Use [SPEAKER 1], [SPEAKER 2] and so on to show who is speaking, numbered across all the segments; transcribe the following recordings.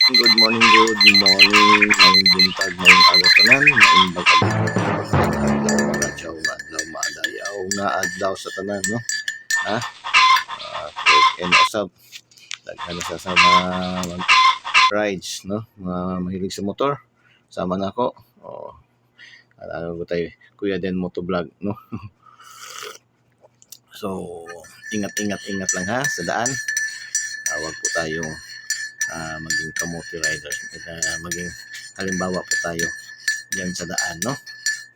[SPEAKER 1] Good morning, good morning. Ngayong buntag, ngayong agaw tanan, maimbag adlaw, radyaw nga adlaw, maadayaw nga adlaw sa tanan, no? Ha? And usab, daghan na sa mga rides, no? Mga mahilig sa motor, sama na ako. Ano ko tayo, Kuya Den Motovlog, no? So, ingat lang ha sa daan. Wag po tayong maging kamote riders. Maging halimbawa po tayo diyan sa daan, no?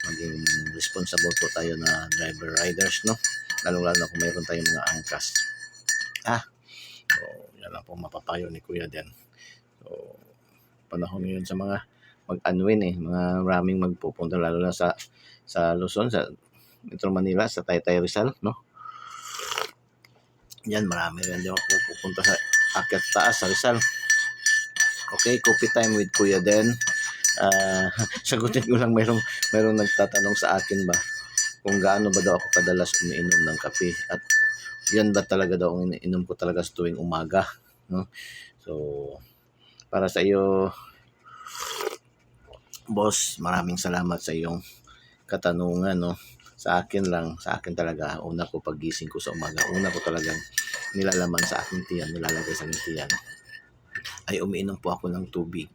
[SPEAKER 1] Maging responsible po tayo na driver riders, no? Lalo kung mayroon tayong mga angkas. So, yan lang po mapapayo ni Kuya Den. So, panahon ngayon sa mga mag-unwin mga raming magpupunta lalo na sa Luzon, sa Metro Manila, sa Taytay Rizal, no? Yan, marami rin yung pupunta sa akyat taas sa Rizal. Okay, coffee time with Kuya Den. Sagutin ko lang, mayroong nagtatanong sa akin ba kung gaano ba daw ako kadalas umiinom ng kape at yan ba talaga daw ang iniinom ko talaga sa tuwing umaga, no? So, para sa iyo, boss, maraming salamat sa iyong katanungan, no? Sa akin talaga, una ko pagising ko sa umaga, una ko talagang nilalaman sa aking tiyan, nilalagay sa aking tiyan, ay umiinom po ako ng tubig.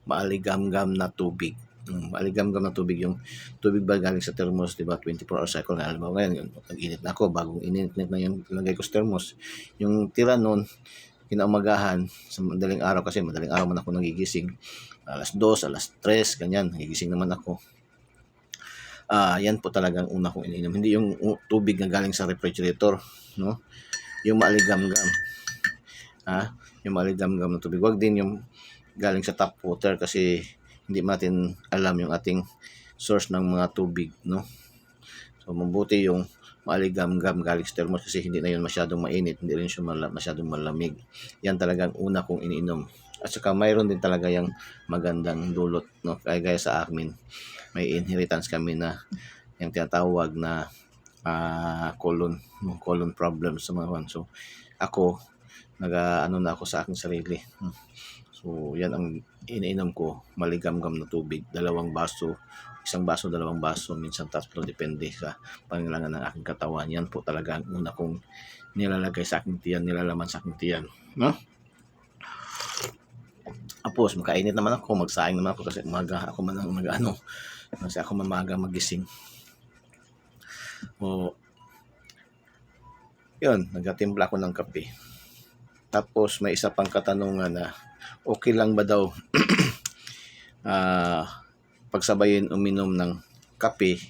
[SPEAKER 1] Maaligamgam na tubig. Maaligamgam na tubig, yung tubig ba galing sa thermos, di ba? 24 hour cycle na. Alam mo ngayon, nag-init na ako, bagong init na yung lagay ko sa thermos. Yung tira noon, kinaumagahan, sa madaling araw, kasi madaling araw man ako nagigising. Alas 2, alas 3, ganyan, nagigising naman ako. Yan po talagang una kong iniinom. Hindi yung tubig na galing sa refrigerator, no? Yung maaligamgam. Yung maaligamgam na tubig. Wag din yung galing sa tap water kasi hindi natin alam yung ating source ng mga tubig, no? So, mabuti yung maaligamgam galing sa thermos kasi hindi na yun masyadong mainit, hindi rin siya masyadong malamig. Yan talagang una kong iniinom. At saka mayroon din talaga yung magandang dulot, no? Gaya sa amin, may inheritance kami na yung tinatawag na colon problem sa mga. So, ako, ano na ako sa aking sarili. So, yan ang iniinom ko, maligamgam na tubig, 2 baso, 1 baso, 2 baso, minsan 3, depende sa pangangailangan ng aking katawan. Yan po talaga ang una kong nilalagay sa aking tiyan, nilalaman sa aking tiyan, no? Tapos, makainit naman ako, magsaing naman ako kasi umaga ako man kasi ako mamaga magising. O, yun, nagatimpla ako ng kape. Tapos, may isa pang katanungan na, okay lang ba daw pagsabayin uminom ng kape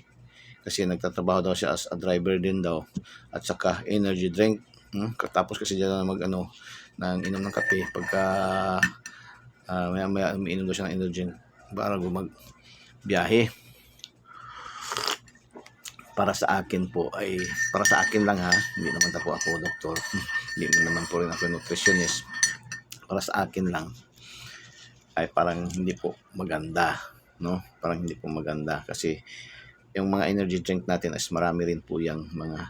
[SPEAKER 1] kasi nagtatrabaho daw siya as a driver din daw at saka energy drink. Tapos kasi diyan na ng inom ng kape pagka maya umiinom daw siya ng energy drink bago magbiyahe. Para sa akin po ay, para sa akin lang hindi naman po ako doktor, hindi naman po rin ako nutritionist. Para sa akin lang ay parang hindi po maganda, no? Parang hindi po maganda kasi yung mga energy drink natin is marami rin po yung mga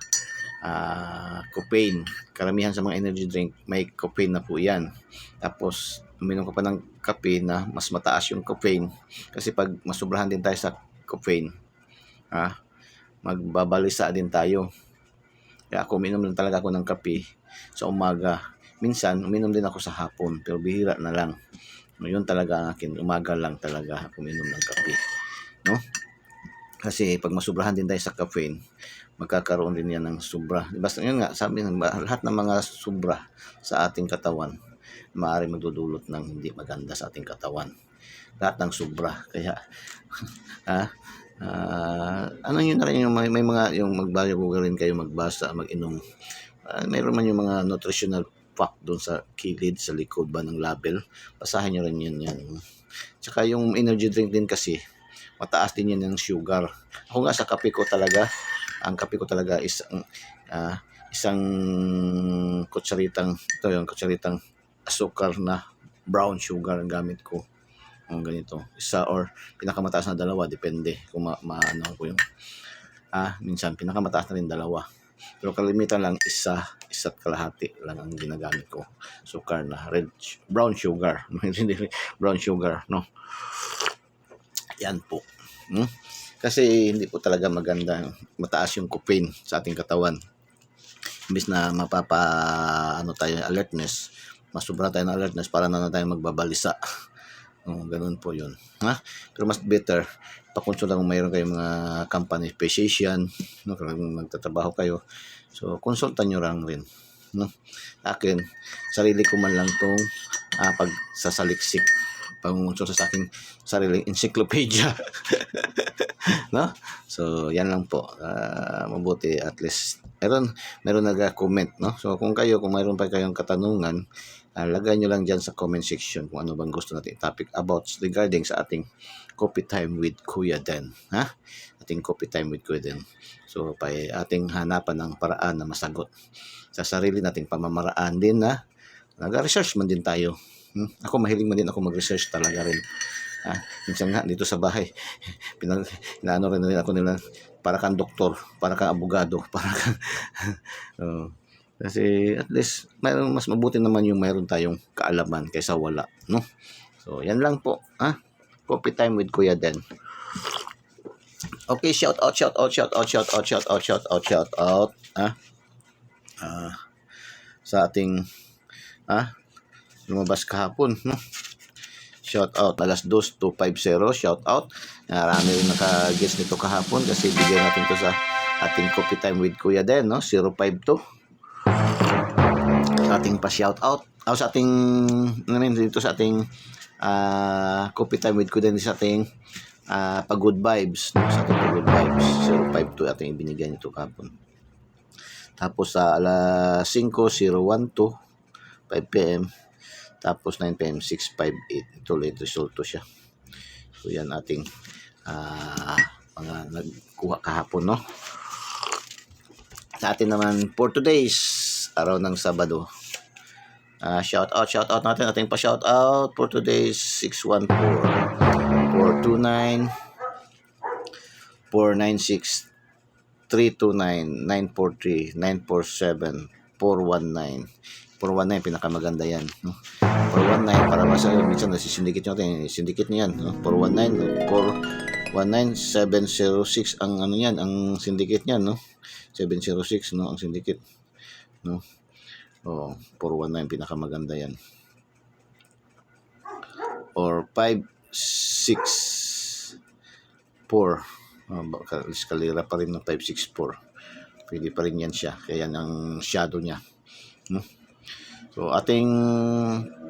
[SPEAKER 1] caffeine. Karamihan sa mga energy drink may caffeine na po yan. Tapos uminom ka pa ng kape na mas mataas yung caffeine kasi pag masubrahan din tayo sa caffeine, magbabalisa din tayo. Kaya ako uminom lang talaga ako ng kape sa umaga. Minsan uminom din ako sa hapon pero bihira na lang. Yun talaga ang akin, umaga lang talaga ako uminom ng kape, no? Kasi pag masubrahan din tayo sa caffeine, magkakaroon din yan ng sobra. Basta yun nga, sabi ng lahat ng mga sobra sa ating katawan, maaari magdudulot ng hindi maganda sa ating katawan. Lahat ng sobra. Kaya, ano yun na rin yung may mga, yung magbago rin kayo magbasa, mag-inom. Mayroon man yung mga nutritional fact doon sa kilid, sa likod ba ng label. Basahin nyo rin yan. Tsaka yung energy drink din kasi, mataas din yan ng sugar. Ako nga sa kape ko talaga, ang kape ko talaga is isang kutsaritang, ito yung kutsaritang asukar na brown sugar ang gamit ko. Ganito, isa or pinakamataas na 2, depende kung maano ko yung minsan pinakamataas na rin 2. Pero kalimitan lang isa't kalahati lang ang ginagamit ko. Sukar na brown sugar. Brown sugar, no? Yan po. Kasi hindi po talaga maganda mataas yung caffeine sa ating katawan. Imbis na tayo alertness, mas sobra tayo ng alertness para na tayo magbabalisa. Ganun po yun. Pero mas better, pakonsulta kung mayroon kayong mga company physician, no, kung magtatrabaho kayo. So, konsulta nyo lang rin. No? Akin, sarili ko man lang itong pagsasaliksik. Pangungunsol sa aking sariling encyclopedia. No? So, yan lang po. Mabuti at least meron nag-comment, no? So, kung mayroon pa kayong katanungan, lagay nyo lang dyan sa comment section kung ano bang gusto natin topic about regarding sa ating Coffee Time with Kuya Den. Ating Coffee Time with Kuya Den. So, ating hanapan ng paraan na masagot sa sarili nating pamamaraan din na nag-research man din tayo. Ako mahiling man din ako mag-research talaga rin. Minsan nga dito sa bahay, inaano rin ako nila, para kang doktor, para kang abogado, para kang kasi at least mas mabuti naman yung mayroon tayong kaalaman kaysa wala, no? So yan lang po, Coffee Time with Kuya Den. Okay, shout out sa ating lumabas kahapon, no? Shout out alas 2:50, shout out. Marami rin naka-guest nito kahapon kasi bigyan natin to sa ating Coffee Time with Kuya Den, no? 052. Sa ating pa-shout out. Sa ating dito sa ating Coffee Time with Kuya Den, sa ating pa-good vibes, no? Sa ating pa-good vibes 052 ating ibinigay nito kahapon. Tapos sa alas 5:012 5 PM. Tapos 9 PM 658. Ito late resulto siya. So yan ating mga nagkuha kahapon, no? Sa atin naman for today's araw ng Sabado. Shout out natin, ating pa shout out for today's 614 429 496 329 943 947 419 419, pinakamaganda yan, no? 419 para minsan nasisindikit nyo natin, sindikit nyo yan, no? 419 706 ang yan, ang sindikit niyan, no? 706, no, ang sindikit, no? 419 pinakamaganda yan. Or 564, kalira pa rin ng 564, pwede pa rin yan siya, kaya yan ang shadow niya, no? So ating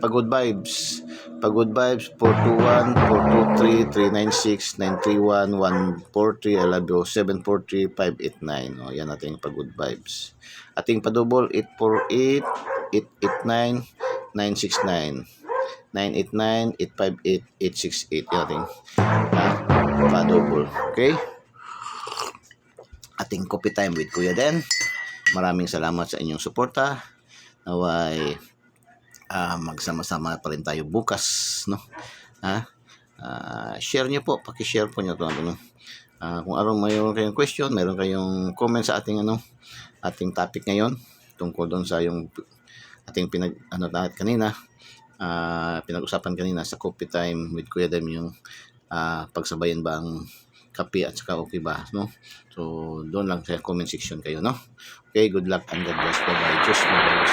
[SPEAKER 1] pa-good vibes 421 423 396 931 143 I love you 743 589. Yan ating pa-good vibes. Ating pa-double 848 889 969 989 858 868. Yan ating pa-double. Okay? Ating Coffee Time with Kuya Den. Maraming salamat sa inyong suporta. Naway magsama-sama pa rin tayo bukas, no? Share nyo po, paki-share po nyo to, no? Kung mayroon kayong question, mayroon kayong comment sa ating ating topic ngayon tungkol doon sa yung ating pinag-usapan kanina sa Coffee Time with Kuya Dem, yung pagsabayan ba ang kape at saka okay ba, no? So doon lang sa comment section kayo, no? Okay, good luck and God bless. Bye-bye. Diyos mabalos.